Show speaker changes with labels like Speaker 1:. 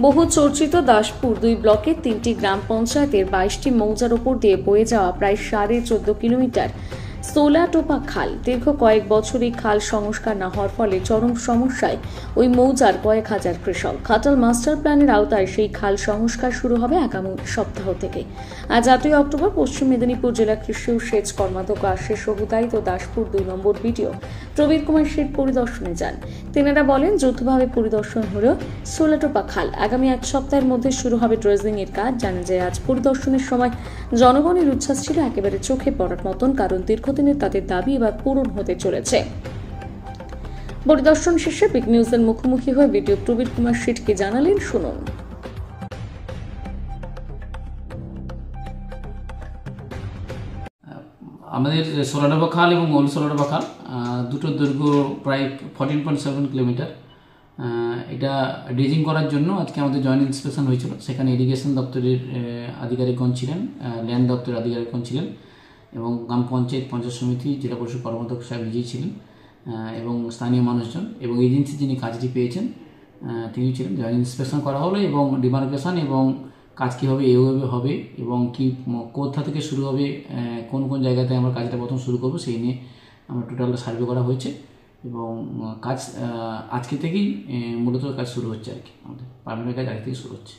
Speaker 1: বহু চর্চিত দাসপুর 2 ব্লকের 3টি গ্রাম পঞ্চায়েতের 22টি মৌজার ওপর দিয়ে বয়ে যাওয়া প্রায় 14.5 কিলোমিটার সোলাটোপা খাল। দীর্ঘ কয়েক বছর এই খাল সংস্কার না হওয়ার ফলে চরম সমস্যায় ওই মৌজার কয়েক হাজার কৃষক। ঘাটাল মাস্টার প্ল্যানের আওতায় সেই খাল সংস্কার শুরু হবে আগামী সপ্তাহ থেকে। আজ 8 অক্টোবর পশ্চিম মেদিনীপুর জেলা কৃষি ও সেচ কর্মাধ্যক্ষ আশিস সহুদায়িত দাসপুর 2 নম্বর বিডিও প্রবীর কুমার শেঠ পরিদর্শনে যান। তেনারা বলেন, যৌথভাবে পরিদর্শন হলো সোলাটোপা খাল। আগামী এক সপ্তাহের মধ্যে শুরু হবে ড্রেজিং এর কাজ। জানা যায়, আজ পরিদর্শনের সময় জনগণের উচ্ছ্বাস ছিল একেবারে চোখে পড়ার মতন, কারণ দীর্ঘদিনের তাদের দাবি এবার পূরণ হতে চলেছে। পরিদর্শন শেষে বিগ নিউজের মুখোমুখি হয়ে বিডিও প্রবীর কুমার শেঠ কি জানালেন, শুনুন।
Speaker 2: আমাদের সোলাটোপা খাল এবং ওল্ড সোলাটোপা খাল দুটোর দৈর্ঘ্য প্রায় 14.7 কিলোমিটার। এটা ড্রেজিং করার জন্য আজকে আমাদের জয়েন্ট ইন্সপেকশন হয়েছিল। সেখানে ইরিগেশন দপ্তরের আধিকারিকগণ ছিলেন, ল্যান্ড দপ্তরের আধিকারিকগণ ছিলেন এবং গ্রাম পঞ্চায়েত, পঞ্চায়েত সমিতি, জেলা পরিষদ কর্মাধ্যক্ষ সাহেব নিজেই ছিলেন এবং স্থানীয় মানুষজন এবং এজেন্সি যিনি কাজটি পেয়েছেন তিনি ছিলেন। জয়েন্ট ইন্সপেকশন করা হলো এবং ডিমার্কেশন এবং কাজ কীভাবে এভাবে হবে এবং কি কোথা থেকে শুরু হবে, কোন কোন জায়গাতে আমরা কাজটা প্রথম শুরু করবো সেই নিয়ে আমরা টোটালটা সার্ভে করা হয়েছে এবং কাজ আজকে থেকেই মূলত কাজ শুরু হচ্ছে আর কি। আমাদের পারমানেন্ট কাজ আজ থেকে শুরু হচ্ছে।